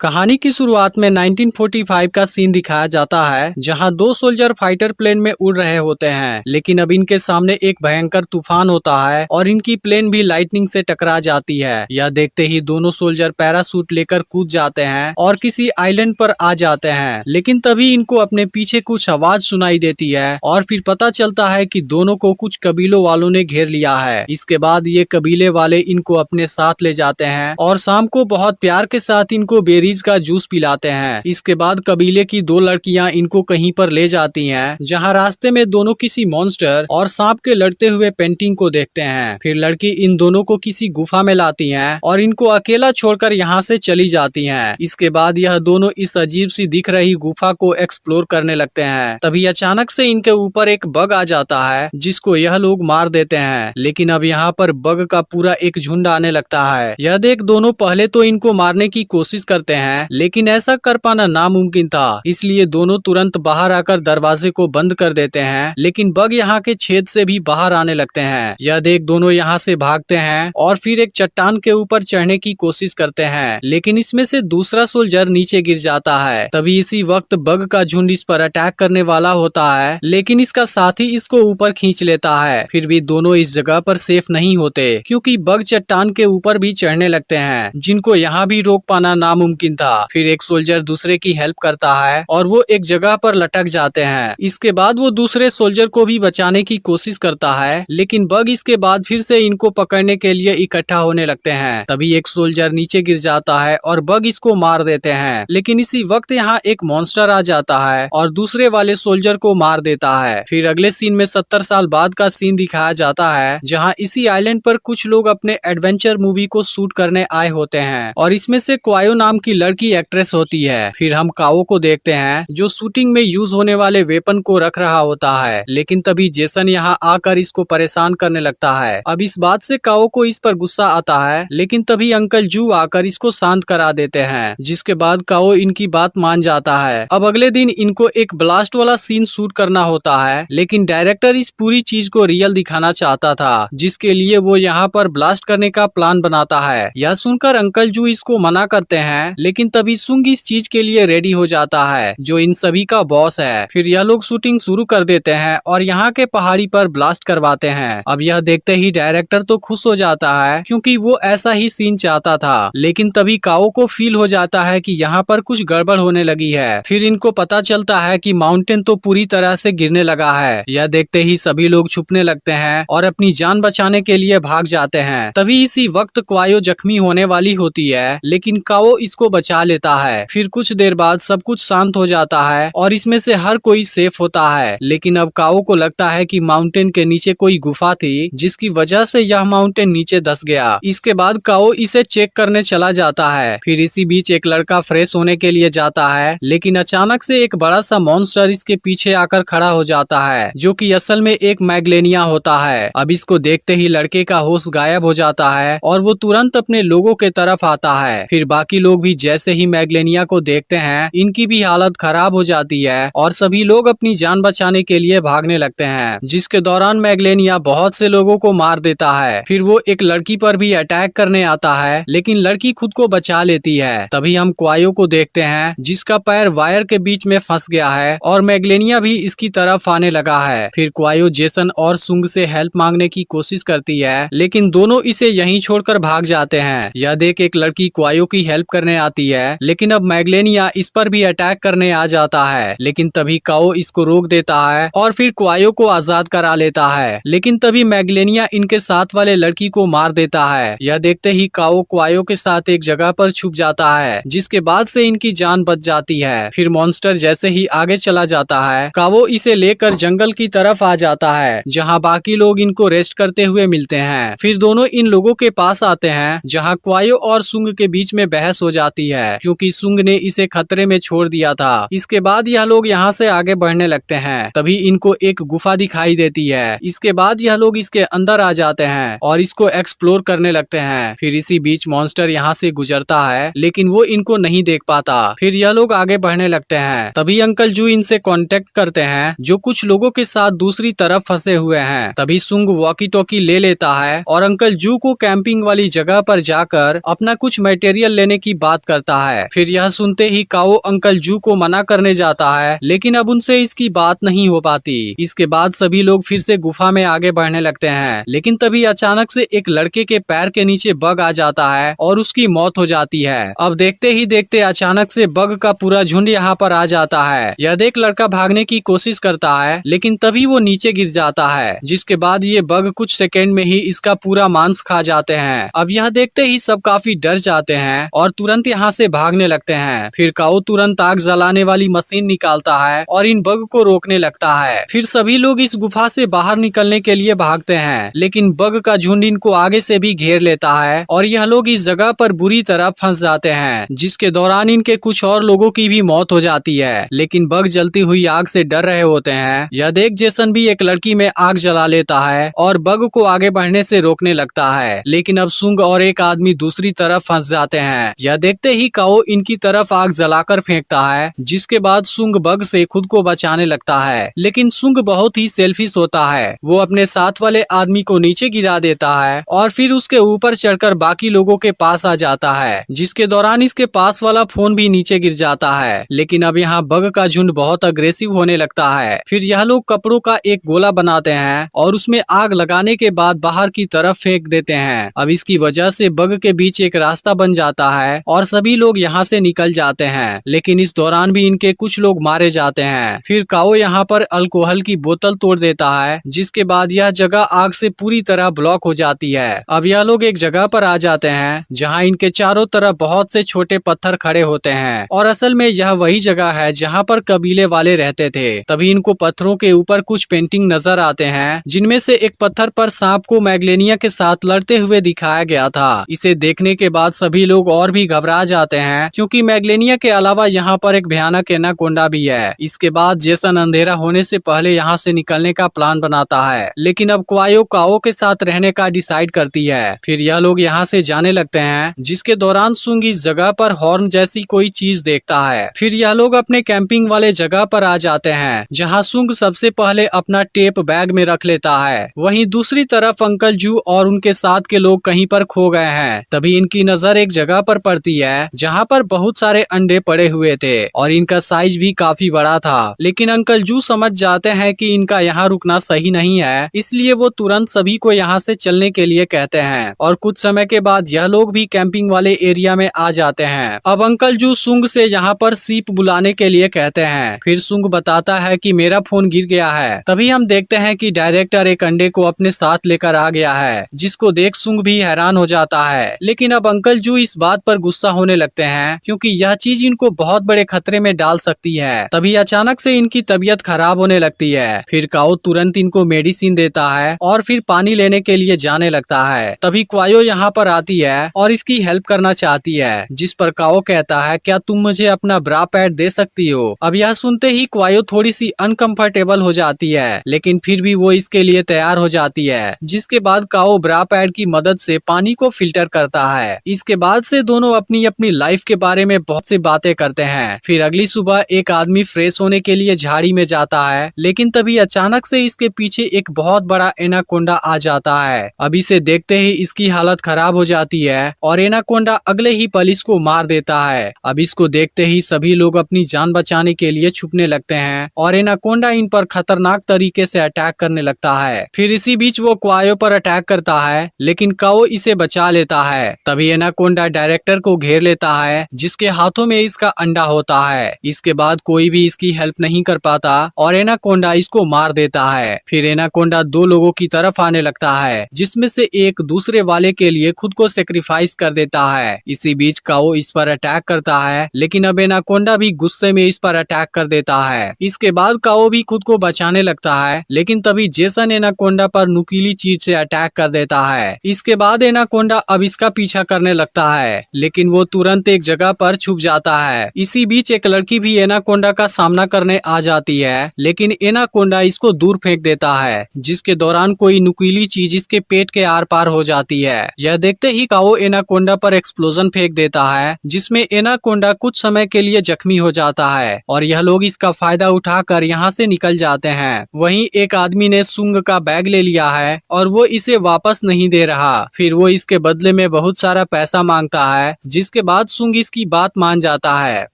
कहानी की शुरुआत में 1945 का सीन दिखाया जाता है, जहां दो सोल्जर फाइटर प्लेन में उड़ रहे होते हैं। लेकिन अब इनके सामने एक भयंकर तूफान होता है और इनकी प्लेन भी लाइटनिंग से टकरा जाती है। यह देखते ही दोनों सोल्जर पैराशूट लेकर कूद जाते हैं और किसी आइलैंड पर आ जाते हैं। लेकिन तभी इनको अपने पीछे कुछ आवाज सुनाई देती है और फिर पता चलता है कि दोनों को कुछ कबीलों वालों ने घेर लिया है। इसके बाद ये कबीले वाले इनको अपने साथ ले जाते हैं और शाम को बहुत प्यार के साथ इनको बेरीज का जूस पिलाते हैं। इसके बाद कबीले की दो लड़कियां इनको कहीं पर ले जाती हैं, जहां रास्ते में दोनों किसी मॉन्स्टर और सांप के लड़ते हुए पेंटिंग को देखते हैं। फिर लड़की इन दोनों को किसी गुफा में लाती हैं और इनको अकेला छोड़कर यहाँ से चली जाती हैं। इसके बाद यह दोनों इस अजीब सी दिख रही गुफा को एक्सप्लोर करने लगते हैं। तभी अचानक से इनके ऊपर एक बग आ जाता है, जिसको यह लोग मार देते हैं। लेकिन अब यहाँ पर बग का पूरा एक झुंड आने लगता है। यह देख दोनों पहले तो इनको मारने की कोशिश करते हैं, लेकिन ऐसा कर पाना नामुमकिन था। इसलिए दोनों तुरंत बाहर आकर दरवाजे को बंद कर देते हैं। लेकिन बग यहाँ के छेद से भी बाहर आने लगते हैं। यह देख दोनों यहाँ से भागते हैं और फिर एक चट्टान के ऊपर चढ़ने की कोशिश करते हैं, लेकिन इसमें से दूसरा सोल्जर नीचे गिर जाता है। तभी इसी वक्त बग का झुंड इस पर अटैक करने वाला होता है, लेकिन इसका साथी इसको ऊपर खींच लेता है। फिर भी दोनों इस जगह पर सेफ नहीं होते, क्योंकि बग चट्टान के ऊपर भी चढ़ने लगते हैं, जिनको यहाँ भी रोक पाना नामुमकिन था। फिर एक सोल्जर दूसरे की हेल्प करता है और वो एक जगह पर लटक जाते हैं। इसके बाद वो दूसरे सोल्जर को भी बचाने की कोशिश करता है, लेकिन बग इसके बाद फिर से इनको पकड़ने के लिए इकट्ठा होने लगते हैं। तभी एक सोल्जर नीचे गिर जाता है और बग इसको मार देते हैं। लेकिन इसी वक्त यहाँ एक मॉन्स्टर आ जाता है और दूसरे वाले सोल्जर को मार देता है। फिर अगले सीन में 70 साल बाद का सीन दिखाया जाता है, जहाँ इसी आइलैंड पर कुछ लोग अपने एडवेंचर मूवी को शूट करने आए होते हैं और इसमें से क्वायो नाम की लड़की एक्ट्रेस होती है। फिर हम काओ को देखते हैं, जो शूटिंग में यूज होने वाले वेपन को रख रहा होता है। लेकिन तभी जेसन यहाँ आकर इसको परेशान करने लगता है। अब इस बात से काओ को इस पर गुस्सा आता है, लेकिन तभी अंकल जू आकर इसको शांत करा देते हैं, जिसके बाद काओ इनकी बात मान जाता है। अब अगले दिन इनको एक ब्लास्ट वाला सीन शूट करना होता है, लेकिन डायरेक्टर इस पूरी चीज को रियल दिखाना चाहता था, जिसके लिए वो यहाँ पर ब्लास्ट करने का प्लान बनाता है। यह सुनकर अंकल जू इसको मना करते हैं, लेकिन तभी सुंग इस चीज के लिए रेडी हो जाता है, जो इन सभी का बॉस है। फिर यह लोग शूटिंग शुरू कर देते हैं और यहाँ के पहाड़ी पर ब्लास्ट करवाते हैं। अब यह देखते ही डायरेक्टर तो खुश हो जाता है, क्योंकि वो ऐसा ही सीन चाहता था। लेकिन तभी काओ को फील हो जाता है कि यहाँ पर कुछ गड़बड़ होने लगी है। फिर इनको पता चलता है कि माउंटेन तो पूरी तरह से गिरने लगा है। यह देखते ही सभी लोग छुपने लगते हैं और अपनी जान बचाने के लिए भाग जाते हैं। तभी इसी वक्त क्वायो जख्मी होने वाली होती है, लेकिन काओ इसको बचा लेता है। फिर कुछ देर बाद सब कुछ शांत हो जाता है और इसमें से हर कोई सेफ होता है। लेकिन अब काओ को लगता है कि माउंटेन के नीचे कोई गुफा थी, जिसकी वजह से यह माउंटेन नीचे धंस गया। इसके बाद काओ इसे चेक करने चला जाता है। फिर इसी बीच एक लड़का फ्रेश होने के लिए जाता है, लेकिन अचानक से एक बड़ा सा मॉन्स्टर इसके पीछे आकर खड़ा हो जाता है, जो कि असल में एक मैग्लेनिया होता है। अब इसको देखते ही लड़के का होश गायब हो जाता है और वो तुरंत अपने लोगों के तरफ आता है। फिर बाकी लोग भी जैसे ही मैग्लेनिया को देखते हैं, इनकी भी हालत खराब हो जाती है और सभी लोग अपनी जान बचाने के लिए भागने लगते हैं, जिसके दौरान मैग्लेनिया बहुत से लोगों को मार देता है। फिर वो एक लड़की पर भी अटैक करने आता है, लेकिन लड़की खुद को बचा लेती है। तभी हम क्वायो को देखते हैं, जिसका पैर वायर के बीच में फंस गया है और मैग्लेनिया भी इसकी तरफ आने लगा है। फिर क्वायो जेसन और सुंग से हेल्प मांगने की कोशिश करती है, लेकिन दोनों इसे यहीं छोड़कर भाग जाते हैं। यह देख एक लड़की क्वायो की हेल्प करने आती है, लेकिन अब मैग्लेनिया इस पर भी अटैक करने आ जाता है। लेकिन तभी काओ इसको रोक देता है और फिर क्वायो को आजाद करा लेता है। लेकिन तभी मैग्लेनिया इनके साथ वाले लड़की को मार देता है। यह देखते ही काओ क्वायो के साथ एक जगह पर छुप जाता है, जिसके बाद से इनकी जान बच जाती है। फिर मॉन्स्टर जैसे ही आगे चला जाता है, काओ इसे लेकर जंगल की तरफ आ जाता है, जहाँ बाकी लोग इनको रेस्ट करते हुए मिलते हैं। फिर दोनों इन लोगों के पास आते हैं, जहाँ क्वायो और सुंग के बीच में बहस हो जाती है, क्योंकि सुंग ने इसे खतरे में छोड़ दिया था। इसके बाद यह लोग यहाँ से आगे बढ़ने लगते हैं। तभी इनको एक गुफा दिखाई देती है। इसके बाद यह लोग इसके अंदर आ जाते हैं और इसको एक्सप्लोर करने लगते हैं। फिर इसी बीच मॉन्स्टर यहाँ से गुजरता है, लेकिन वो इनको नहीं देख पाता। फिर यह लोग आगे बढ़ने लगते हैं। तभी अंकल जू इनसे कांटेक्ट करते हैं, जो कुछ लोगों के साथ दूसरी तरफ फंसे हुए हैं। तभी सुंग वॉकी टॉकी ले लेता है और अंकल जू को कैंपिंग वाली जगह पर जाकर अपना कुछ मटेरियल लेने की बात करता है। फिर यह सुनते ही काओ अंकल जू को मना करने जाता है, लेकिन अब उनसे इसकी बात नहीं हो पाती। इसके बाद सभी लोग फिर से गुफा में आगे बढ़ने लगते हैं, लेकिन तभी अचानक से एक लड़के के पैर के नीचे बग आ जाता है और उसकी मौत हो जाती है। अब देखते ही देखते अचानक से बग का पूरा झुंड यहाँ पर आ जाता है। यह देख लड़का भागने की कोशिश करता है, लेकिन तभी वो नीचे गिर जाता है, जिसके बाद ये बग कुछ सेकेंड में ही इसका पूरा मांस खा जाते हैं। अब यह देखते ही सब काफी डर जाते हैं और तुरंत यहाँ से भागने लगते हैं। फिर काओ तुरंत आग जलाने वाली मशीन निकालता है और इन बग को रोकने लगता है। फिर सभी लोग इस गुफा से बाहर निकलने के लिए भागते हैं, लेकिन बग का झुंड इनको आगे से भी घेर लेता है और यह लोग इस जगह पर बुरी तरह फंस जाते हैं, जिसके दौरान इनके कुछ और लोगों की भी मौत हो जाती है। लेकिन बग जलती हुई आग से डर रहे होते हैं। यह देख जेसन भी एक लड़की में आग जला लेता है और बग को आगे बढ़ने से रोकने लगता है, लेकिन अब सुंग और एक आदमी दूसरी तरफ फंस जाते हैं। यह देखते ही काओ इनकी तरफ आग जलाकर फेंकता है, जिसके बाद सुंग बग से खुद को बचाने लगता है। लेकिन सुंग बहुत ही सेल्फिश होता है, वो अपने साथ वाले आदमी को नीचे गिरा देता है और फिर उसके ऊपर चढ़कर बाकी लोगों के पास आ जाता है, जिसके दौरान इसके पास वाला फोन भी नीचे गिर जाता है। लेकिन अब यहाँ बग का झुंड बहुत अग्रेसिव होने लगता है। फिर यह लोग कपड़ों का एक गोला बनाते हैं और उसमें आग लगाने के बाद बाहर की तरफ फेंक देते हैं। अब इसकी वजह से बग के बीच एक रास्ता बन जाता है और सभी लोग यहाँ से निकल जाते हैं, लेकिन इस दौरान भी इनके कुछ लोग मारे जाते हैं। फिर काओ यहाँ पर अल्कोहल की बोतल तोड़ देता है, जिसके बाद यह जगह आग से पूरी तरह ब्लॉक हो जाती है। अब यह लोग एक जगह पर आ जाते हैं जहाँ इनके चारों तरफ बहुत से छोटे पत्थर खड़े होते हैं और असल में यह वही जगह है जहाँ पर कबीले वाले रहते थे। तभी इनको पत्थरों के ऊपर कुछ पेंटिंग नजर आते हैं, जिनमें से एक पत्थर पर सांप को मैग्लेनिया के साथ लड़ते हुए दिखाया गया था। इसे देखने के बाद सभी लोग और भी घबरा जाते हैं, क्योंकि मैग्लेनिया के अलावा यहाँ पर एक भयानक एनाकोंडा भी है। इसके बाद जेसन अंधेरा होने से पहले यहाँ से निकलने का प्लान बनाता है, लेकिन अब क्वायो काओ के साथ रहने का डिसाइड करती है। फिर यह लोग यहाँ से जाने लगते हैं, जिसके दौरान सुंग इस जगह पर हॉर्न जैसी कोई चीज देखता है। फिर यह लोग अपने कैंपिंग वाले जगह पर आ जाते हैं, जहाँ सुंग सबसे पहले अपना टेप बैग में रख लेता है। वहीं दूसरी तरफ अंकल जू और उनके साथ के लोग कहीं पर खो गए हैं। तभी इनकी नजर एक जगह पर पड़ती है जहाँ पर बहुत सारे अंडे पड़े हुए थे और इनका साइज भी काफी बड़ा था। लेकिन अंकल जू समझ जाते हैं कि इनका यहाँ रुकना सही नहीं है, इसलिए वो तुरंत सभी को यहाँ से चलने के लिए कहते हैं और कुछ समय के बाद यह लोग भी कैंपिंग वाले एरिया में आ जाते हैं। अब अंकल जू सुंग से यहाँ पर सीप बुलाने के लिए कहते हैं। फिर सुंग बताता है कि मेरा फोन गिर गया है। तभी हम देखते हैं कि डायरेक्टर एक अंडे को अपने साथ लेकर आ गया है, जिसको देख सुंग भी हैरान हो जाता है। लेकिन अब अंकल जू इस बात पर गुस्सा होने लगते हैं, क्योंकि यह चीज इनको बहुत बड़े खतरे में डाल सकती है। तभी अचानक से इनकी तबीयत खराब होने लगती है। फिर काओ तुरंत इनको मेडिसिन देता है और फिर पानी लेने के लिए जाने लगता है। तभी क्वायो यहाँ पर आती है और इसकी हेल्प करना चाहती है, जिस पर काओ कहता है क्या तुम मुझे अपना ब्रा पैड दे सकती हो। अब यह सुनते ही क्वायो थोड़ी सी अनकंफर्टेबल हो जाती है, लेकिन फिर भी वो इसके लिए तैयार हो जाती है। जिसके बाद काओ ब्रा पैड की मदद से पानी को फिल्टर करता है। इसके बाद से दोनों अपनी अपनी लाइफ के बारे में बहुत सी बातें करते हैं। फिर अगली सुबह एक आदमी फ्रेश होने के लिए झाड़ी में जाता है, लेकिन तभी अचानक से इसके पीछे एक बहुत बड़ा एनाकोंडा आ जाता है। अब इसे देखते ही इसकी हालत खराब हो जाती है और एनाकोंडा अगले ही पल इसको मार देता है। अब इसको देखते ही सभी लोग अपनी जान बचाने के लिए छुपने लगते हैं और एनाकोंडा इन पर खतरनाक तरीके से अटैक करने लगता है। फिर इसी बीच वो क्वायो पर अटैक करता है, लेकिन काओ इसे बचा लेता है। तभी एनाकोंडा डायरेक्टर को घेर लेता है, जिसके हाथों में इसका अंडा होता है। इसके बाद कोई भी इसकी हेल्प नहीं कर पाता और एनाकोंडा इसको मार देता है। फिर एनाकोंडा दो लोगों की तरफ आने लगता है, जिसमें से एक दूसरे वाले के लिए खुद को सेक्रीफाइस कर देता है। इसी बीच काओ इस पर अटैक करता है, लेकिन अब एनाकोंडा भी गुस्से में इस पर अटैक कर देता है। इसके बाद काओ भी खुद को बचाने लगता है, लेकिन तभी जेसन एनाकोंडा पर नुकीली चीज से अटैक कर देता है। इसके बाद एनाकोंडा अब इसका पीछा करने लगता है, लेकिन वो तुरंत एक जगह पर छुप जाता है। इसी बीच एक लड़की भी एनाकोंडा का सामना करने आ जाती है, लेकिन एनाकोंडा इसको दूर फेंक देता है, जिसके दौरान कोई नुकीली चीज इसके पेट के आर पार हो जाती है। यह देखते ही काओ एनाकोंडा पर एक्सप्लोजन फेंक देता है, जिसमें एनाकोंडा कुछ समय के लिए जख्मी हो जाता है और यह लोग इसका फायदा उठाकर यहाँ से निकल जाते हैं। वहीं एक आदमी ने सुंग का बैग ले लिया है और वो इसे वापस नहीं दे रहा। फिर वो इसके बदले में बहुत सारा पैसा मांगता है, जिसके जिसके बाद सुंग इसकी बात मान जाता है।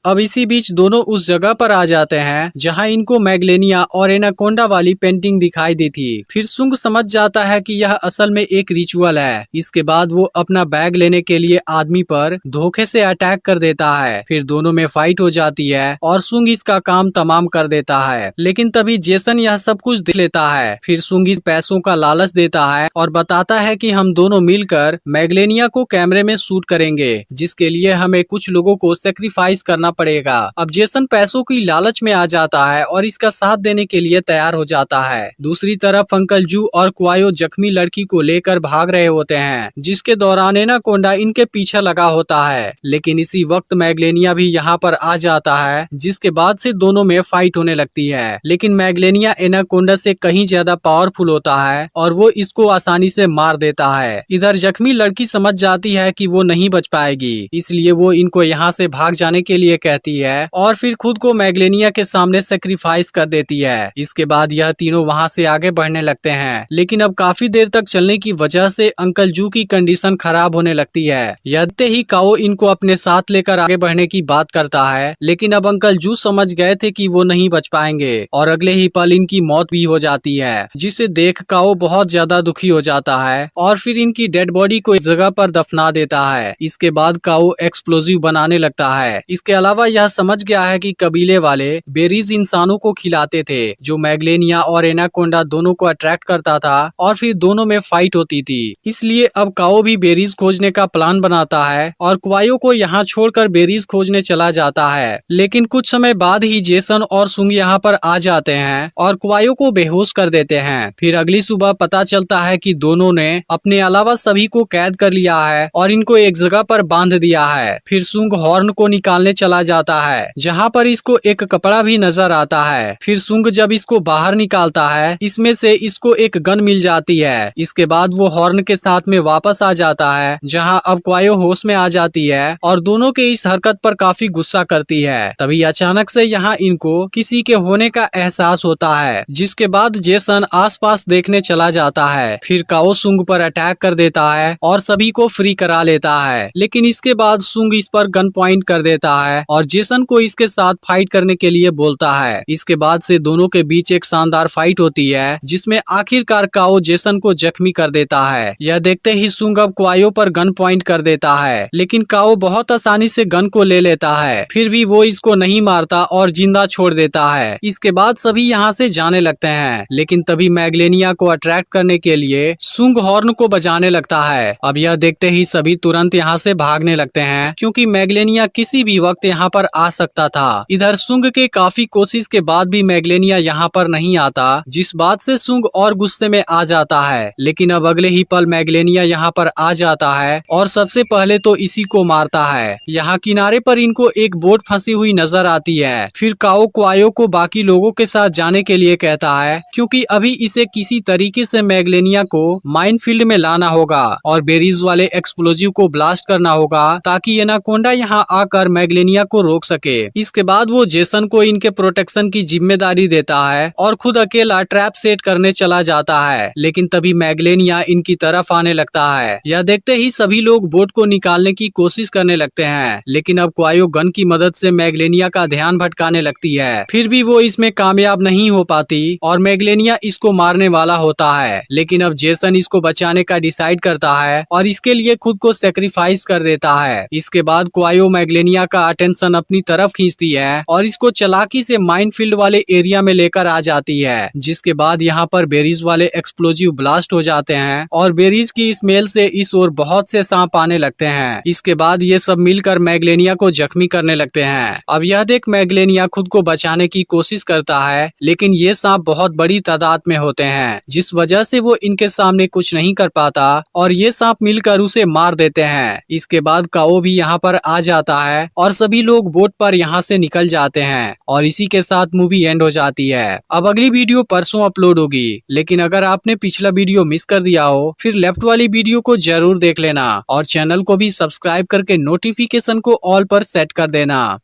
अब इसी बीच दोनों उस जगह पर आ जाते हैं जहां इनको मैग्लेनिया और एनाकोंडा वाली पेंटिंग दिखाई दी थी। फिर सुंग समझ जाता है कि यह असल में एक रिचुअल है। इसके बाद वो अपना बैग लेने के लिए आदमी पर धोखे से अटैक कर देता है। फिर दोनों में फाइट हो जाती है और सुंग इसका काम तमाम कर देता है। लेकिन तभी जेसन यह सब कुछ देख लेता है। फिर सुंग इस पैसों का लालच देता है और बताता है कि हम दोनों मिलकर मैग्लेनिया को कैमरे में शूट करेंगे, जिसके लिए हमें कुछ लोगों को सेक्रीफाइस करना पड़ेगा। अब जेसन पैसों की लालच में आ जाता है और इसका साथ देने के लिए तैयार हो जाता है। दूसरी तरफ अंकल जू और क्वायो जख्मी लड़की को लेकर भाग रहे होते हैं, जिसके दौरान एनाकोंडा इनके पीछे लगा होता है। लेकिन इसी वक्त मैग्लेनिया भी यहाँ पर आ जाता है, जिसके बाद से दोनों में फाइट होने लगती है। लेकिन मैग्लेनिया एनाकोंडा से कहीं ज्यादा पावरफुल होता है और वो इसको आसानी से मार देता है। इधर जख्मी लड़की समझ जाती है कि वो नहीं बच पाएगी, इसलिए वो इनको यहाँ से भाग जाने के लिए कहती है और फिर खुद को मैग्लेनिया के सामने सेक्रीफाइस कर देती है। इसके बाद यह तीनों वहाँ से आगे बढ़ने लगते हैं, लेकिन अब काफी देर तक चलने की वजह से अंकल जू की कंडीशन खराब होने लगती है। यद्यपि ही काओ इनको अपने साथ लेकर आगे बढ़ने की बात करता है, लेकिन अब अंकल जू समझ गए थे कि वो नहीं बच पाएंगे और अगले ही पल इनकी मौत भी हो जाती है, जिसे देख काओ बहुत ज्यादा दुखी हो जाता है और फिर इनकी डेड बॉडी को एक जगह पर दफना देता है। इसके बाद काओ एक्सप्लोजिव बनाने लगता है। इसके अलावा यह समझ गया है कि कबीले वाले बेरीज इंसानों को खिलाते थे, जो मैग्लेनिया और एनाकोंडा दोनों को अट्रैक्ट करता था और फिर दोनों में फाइट होती थी। इसलिए अब काओ भी बेरीज खोजने का प्लान बनाता है और क्वायो को यहाँ छोड़कर बेरीज खोजने चला जाता है। लेकिन कुछ समय बाद ही जेसन और सुंग यहाँ पर आ जाते हैं और क्वायो को बेहोश कर देते हैं। फिर अगली सुबह पता चलता है कि दोनों ने अपने अलावा सभी को कैद कर लिया है और इनको एक जगह पर बांध दिया है। फिर सुंग हॉर्न को निकालने चला जाता है, जहाँ पर इसको एक कपड़ा भी नजर आता है। फिर सुंग जब इसको बाहर निकालता है, इसमें से इसको एक गन मिल जाती है। इसके बाद वो हॉर्न के साथ में वापस आ जाता है, जहाँ अब क्वायो होश में आ जाती है और दोनों के इस हरकत पर काफी गुस्सा करती है। तभी अचानक से यहाँ इनको किसी के होने का एहसास होता है, जिसके बाद जेसन आसपास देखने चला जाता है। फिर काओ सुंग पर अटैक कर देता है और सभी को फ्री करा लेता है। लेकिन इसके बाद सुंग इस पर गन पॉइंट कर देता है और जेसन को इसके साथ फाइट करने के लिए बोलता है। इसके बाद से दोनों के बीच एक शानदार फाइट होती है, जिसमें आखिरकार काओ जेसन को जख्मी कर देता है। यह देखते ही सुंग अब क्वायो पर गन पॉइंट कर देता है, लेकिन काओ बहुत आसानी से गन को ले लेता है। फिर भी वो इसको नहीं मारता और जिंदा छोड़ देता है। इसके बाद सभी यहाँ से जाने लगते हैं, लेकिन तभी मैग्लेनिया को अट्रैक्ट करने के लिए सुंग हॉर्न को बजाने लगता है। अब यह देखते ही सभी तुरंत यहाँ से भागने लगते हैं, क्योंकि मैग्लेनिया किसी भी वक्त यहाँ पर आ सकता था। इधर सुंग के काफी कोशिश के बाद भी मैग्लेनिया यहाँ पर नहीं आता, जिस बात से सुंग और गुस्से में आ जाता है। लेकिन अब अगले ही पल मैग्लेनिया यहाँ पर आ जाता है और सबसे पहले तो इसी को मारता है। यहाँ किनारे पर इनको एक बोट फंसी हुई नजर आती है। फिर काओ क्वायो को बाकी लोगों के साथ जाने के लिए कहता है, क्योंकि अभी इसे किसी तरीके से मैग्लेनिया को माइनफील्ड में लाना होगा और बेरीज वाले एक्सप्लोजिव को ब्लास्ट करना होगा, ताकि एनाकोंडा यहाँ आकर मैग्लेनिया को रोक सके। इसके बाद वो जेसन को इनके प्रोटेक्शन की जिम्मेदारी देता है और खुद अकेला ट्रैप सेट करने चला जाता है। लेकिन तभी मैग्लेनिया इनकी तरफ आने लगता है। यह देखते ही सभी लोग बोट को निकालने की कोशिश करने लगते हैं, लेकिन अब क्वायो गन की मदद से मैग्लेनिया का ध्यान भटकाने लगती है। फिर भी वो इसमें कामयाब नहीं हो पाती और मैग्लेनिया इसको मारने वाला होता है। लेकिन अब जेसन इसको बचाने का डिसाइड करता है और इसके लिए खुद को सेक्रीफाइस कर देता है। इसके बाद क्वायो मैग्लेनिया का अटेंशन अपनी तरफ खींचती है और इसको चालाकी से माइनफील्ड वाले एरिया में लेकर आ जाती है, जिसके बाद यहाँ पर बेरीज वाले एक्सप्लोजिव ब्लास्ट हो जाते हैं और बेरीज की स्मेल से इस ओर बहुत से सांप आने लगते हैं। इसके बाद ये सब मिलकर मैग्लेनिया को जख्मी करने लगते हैं। अब यह देख मैग्लेनिया खुद को बचाने की कोशिश करता है, लेकिन ये सांप बहुत बड़ी तादाद में होते हैं, जिस वजह से वो इनके सामने कुछ नहीं कर पाता और ये सांप मिलकर उसे मार देते हैं। इसके बाद काओ भी यहाँ पर आ जाता है और सभी लोग बोट पर यहाँ से निकल जाते हैं और इसी के साथ मूवी एंड हो जाती है। अब अगली वीडियो परसों अपलोड होगी, लेकिन अगर आपने पिछला वीडियो मिस कर दिया हो, फिर लेफ्ट वाली वीडियो को जरूर देख लेना और चैनल को भी सब्सक्राइब करके नोटिफिकेशन को ऑल पर सेट कर देना।